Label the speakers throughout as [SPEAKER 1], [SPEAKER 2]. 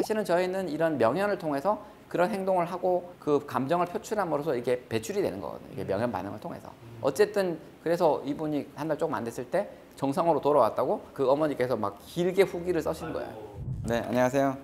[SPEAKER 1] 사실은 저희는 이런 명현을 통해서 그런 행동을 하고 그 감정을 표출함으로써 이게 배출이 되는 거거든요. 이게 명현 반응을 통해서. 어쨌든 그래서 이분이 한 달 조금 안 됐을 때 정상으로 돌아왔다고 그 어머니께서 막 길게 후기를 써신 거예요. 네, 안녕하세요.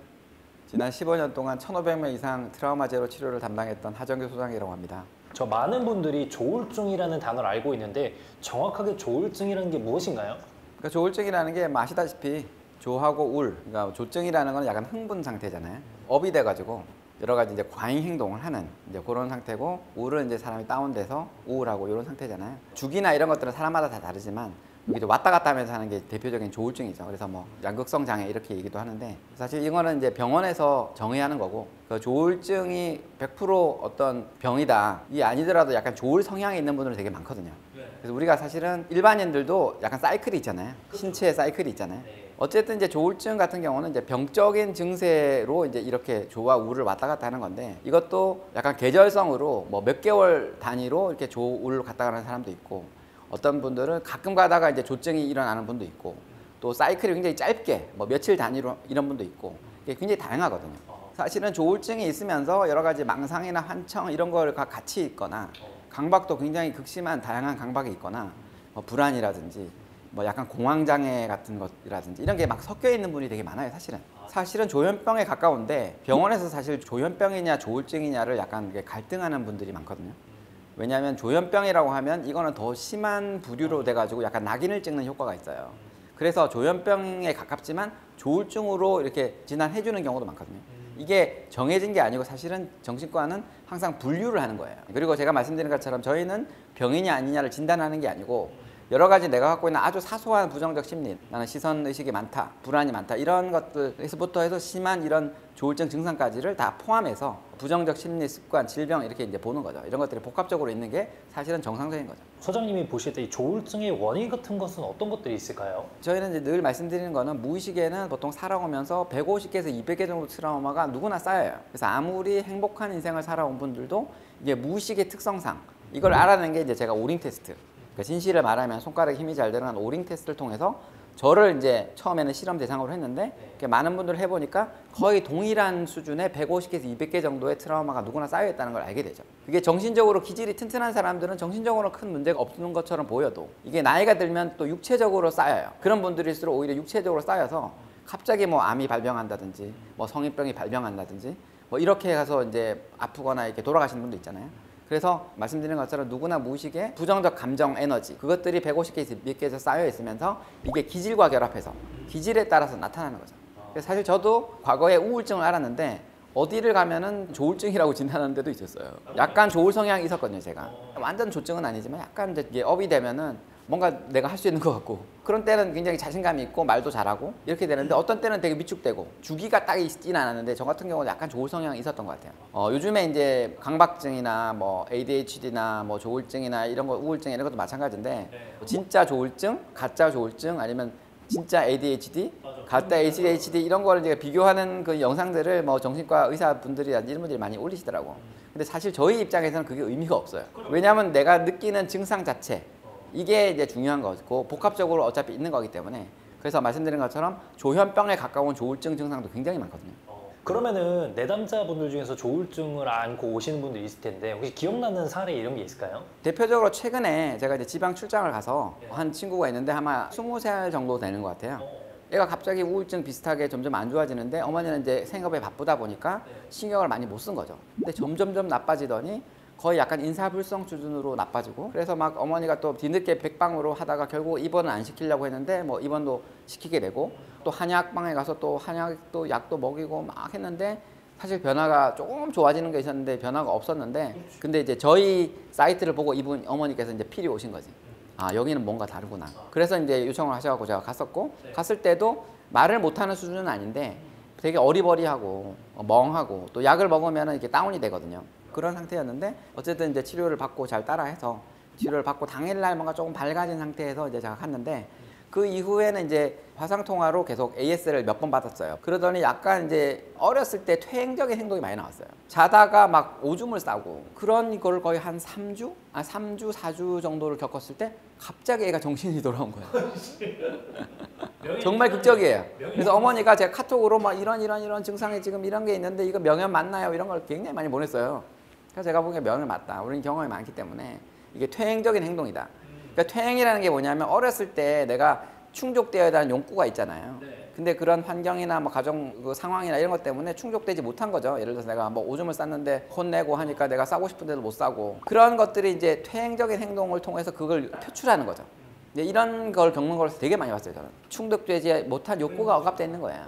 [SPEAKER 1] 지난 15년 동안 1,500명 이상 트라우마 제로 치료를 담당했던 하정규 소장이라고 합니다.
[SPEAKER 2] 저 많은 분들이 조울증이라는 단어를 알고 있는데 정확하게 조울증이라는 게 무엇인가요?
[SPEAKER 1] 그러니까 조울증이라는 게 아시다시피 조하고 울, 그러니까 조증이라는 건 약간 흥분 상태잖아요. 업이 돼가지고 여러 가지 이제 과잉 행동을 하는 이제 그런 상태고, 울은 이제 사람이 다운돼서 우울하고 이런 상태잖아요. 주기나 이런 것들은 사람마다 다 다르지만 여기 왔다 갔다 하면서 하는 게 대표적인 조울증이죠. 그래서 뭐 양극성 장애 이렇게 얘기도 하는데, 사실 이거는 이제 병원에서 정의하는 거고, 그 조울증이 100% 어떤 병이다 이게 아니더라도 약간 조울 성향이 있는 분들은 되게 많거든요. 그래서 우리가 사실은 일반인들도 약간 사이클이 있잖아요. 신체의 사이클이 있잖아요. 어쨌든 이제 조울증 같은 경우는 이제 병적인 증세로 이제 이렇게 조와 우를 왔다 갔다 하는 건데, 이것도 약간 계절성으로 뭐 몇 개월 단위로 이렇게 조울로 갔다 가는 사람도 있고, 어떤 분들은 가끔 가다가 이제 조증이 일어나는 분도 있고, 또 사이클이 굉장히 짧게 뭐 며칠 단위로 이런 분도 있고, 이게 굉장히 다양하거든요. 사실은 조울증이 있으면서 여러 가지 망상이나 환청 이런 걸 같이 있거나, 강박도 굉장히 극심한 다양한 강박이 있거나, 뭐 불안이라든지 뭐 약간 공황장애 같은 것이라든지 이런 게 막 섞여 있는 분이 되게 많아요. 사실은 조현병에 가까운데, 병원에서 사실 조현병이냐 조울증이냐를 약간 갈등하는 분들이 많거든요. 왜냐하면 조현병이라고 하면 이거는 더 심한 부류로 돼가지고 약간 낙인을 찍는 효과가 있어요. 그래서 조현병에 가깝지만 조울증으로 이렇게 진단해주는 경우도 많거든요. 이게 정해진 게 아니고 사실은 정신과는 항상 분류를 하는 거예요. 그리고 제가 말씀드린 것처럼 저희는 병이냐 아니냐를 진단하는 게 아니고, 여러 가지 내가 갖고 있는 아주 사소한 부정적 심리, 나는 시선의식이 많다, 불안이 많다, 이런 것들에서부터 해서 심한 이런 조울증 증상까지를 다 포함해서 부정적 심리, 습관, 질병 이렇게 이제 보는 거죠. 이런 것들이 복합적으로 있는 게 사실은 정상적인 거죠.
[SPEAKER 2] 소장님이 보실 때 이 조울증의 원인 같은 것은 어떤 것들이 있을까요?
[SPEAKER 1] 저희는 이제 늘 말씀드리는 거는, 무의식에는 보통 살아오면서 150개에서 200개 정도 트라우마가 누구나 쌓여요. 그래서 아무리 행복한 인생을 살아온 분들도 이게 무의식의 특성상 이걸 알아내는 게 이제 제가 오링 테스트, 그러니까 진실을 말하면 손가락에 힘이 잘 들어가는 오링 테스트를 통해서 저를 이제 처음에는 실험 대상으로 했는데, 많은 분들 해보니까 거의 동일한 수준의 150개에서 200개 정도의 트라우마가 누구나 쌓여있다는 걸 알게 되죠. 그게 정신적으로 기질이 튼튼한 사람들은 정신적으로 큰 문제가 없는 것처럼 보여도, 이게 나이가 들면 또 육체적으로 쌓여요. 그런 분들일수록 오히려 육체적으로 쌓여서 갑자기 뭐 암이 발병한다든지 뭐 성인병이 발병한다든지 뭐 이렇게 가서 이제 아프거나 이렇게 돌아가시는 분도 있잖아요. 그래서 말씀드린 것처럼 누구나 무의식에 부정적 감정 에너지, 그것들이 150개에서 몇 개에서 쌓여 있으면서 이게 기질과 결합해서 기질에 따라서 나타나는 거죠. 그래서 사실 저도 과거에 우울증을 앓았는데 어디를 가면은 조울증이라고 진단하는 데도 있었어요. 약간 조울 성향이 있었거든요. 제가 완전 조증은 아니지만 약간 이제 업이 되면은 뭔가 내가 할 수 있는 것 같고, 그런 때는 굉장히 자신감이 있고 말도 잘하고 이렇게 되는데, 어떤 때는 되게 위축되고 주기가 딱 있지는 않았는데, 저 같은 경우는 약간 조울 성향이 있었던 것 같아요. 요즘에 이제 강박증이나 뭐 ADHD나 뭐 조울증이나 이런 거, 우울증 이런 것도 마찬가지인데, 진짜 조울증, 가짜 조울증, 아니면 진짜 ADHD, 가짜 ADHD 이런 거를 제가 비교하는 그 영상들을 뭐 정신과 의사분들이라든지 이런 분들이 많이 올리시더라고. 근데 사실 저희 입장에서는 그게 의미가 없어요. 왜냐하면 내가 느끼는 증상 자체, 이게 이제 중요한 거고, 복합적으로 어차피 있는 거기 때문에. 그래서 말씀드린 것처럼 조현병에 가까운 조울증 증상도 굉장히 많거든요.
[SPEAKER 2] 그러면은 내담자분들 중에서 조울증을 앓고 오시는 분들이 있을 텐데, 혹시 기억나는 사례 이런 게 있을까요?
[SPEAKER 1] 대표적으로 최근에 제가 이제 지방 출장을 가서 한 친구가 있는데 아마 20살 정도 되는 것 같아요. 얘가 갑자기 우울증 비슷하게 점점 안 좋아지는데, 어머니는 이제 생업에 바쁘다 보니까 신경을 많이 못 쓴 거죠. 근데 점점점 나빠지더니 거의 약간 인사불성 수준으로 나빠지고, 그래서 막 어머니가 또 뒤늦게 백방으로 하다가 결국 입원은 안 시키려고 했는데 뭐 입원도 시키게 되고, 또 한약방에 가서 또 한약도 약도 먹이고 막 했는데 사실 변화가 조금 좋아지는 게 있었는데 변화가 없었는데, 근데 이제 저희 사이트를 보고 이분 어머니께서 이제 필이 오신 거지. 아, 여기는 뭔가 다르구나. 그래서 이제 요청을 하셔갖고 제가 갔었고, 갔을 때도 말을 못하는 수준은 아닌데 되게 어리버리하고 멍하고, 또 약을 먹으면 이렇게 다운이 되거든요. 그런 상태였는데, 어쨌든 이제 치료를 받고 잘 따라해서 치료를 받고 당일날 뭔가 조금 밝아진 상태에서 이제 제가 갔는데, 그 이후에는 이제 화상통화로 계속 AS를 몇 번 받았어요. 그러더니 약간 이제 어렸을 때 퇴행적인 행동이 많이 나왔어요. 자다가 막 오줌을 싸고, 그런 걸 거의 한 3주? 4주 정도를 겪었을 때 갑자기 애가 정신이 돌아온 거예요. 정말 극적이에요. 그래서 어머니가 제가 카톡으로 막 이런 증상이 지금 이런 게 있는데 이거 명현 맞나요? 이런 걸 굉장히 많이 보냈어요. 그래서 제가 보기에 명현 맞다. 우리는 경험이 많기 때문에 이게 퇴행적인 행동이다. 그러니까 퇴행이라는 게 뭐냐면 어렸을 때 내가 충족되어야 하는 욕구가 있잖아요. 근데 그런 환경이나 뭐 가정 그 상황이나 이런 것 때문에 충족되지 못한 거죠. 예를 들어서 내가 뭐 오줌을 쌌는데 혼내고 하니까 내가 싸고 싶은데도 못 싸고 그런 것들이 이제 퇴행적인 행동을 통해서 그걸 표출하는 거죠. 이제 이런 걸 겪는 걸 되게 많이 봤어요. 저는 충족되지 못한 욕구가 억압되어 있는 거예요.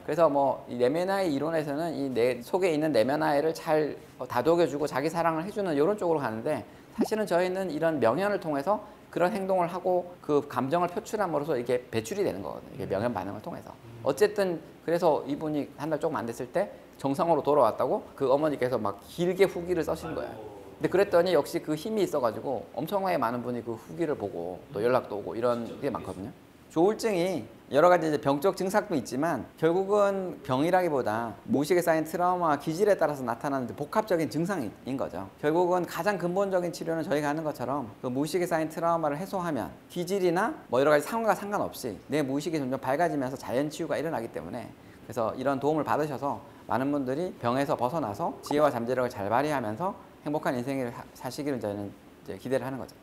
[SPEAKER 1] 그래서 뭐 이 내면화의 이론에서는 이 내 속에 있는 내면화를 잘 다독여주고 자기 사랑을 해주는 이런 쪽으로 가는데 사실은 저희는 이런 명현을 통해서 그런 행동을 하고 그 감정을 표출함으로써 이게 배출이 되는 거거든요. 이게 명현 반응을 통해서. 어쨌든 그래서 이분이 한 달 조금 안 됐을 때 정상으로 돌아왔다고 그 어머니께서 막 길게 후기를 써신 거예요. 근데 그랬더니 역시 그 힘이 있어가지고 엄청나게 많은 분이 그 후기를 보고 또 연락도 오고 이런 게 많거든요. 조울증이 여러 가지 이제 병적 증상도 있지만 결국은 병이라기보다 무의식에 쌓인 트라우마와 기질에 따라서 나타나는 복합적인 증상인 거죠. 결국은 가장 근본적인 치료는 저희가 하는 것처럼 그 무의식에 쌓인 트라우마를 해소하면 기질이나 뭐 여러 가지 상황과 상관없이 내 무의식이 점점 밝아지면서 자연 치유가 일어나기 때문에 그래서 이런 도움을 받으셔서 많은 분들이 병에서 벗어나서 지혜와 잠재력을 잘 발휘하면서 행복한 인생을 사시기를 저희는 이제 기대를 하는 거죠.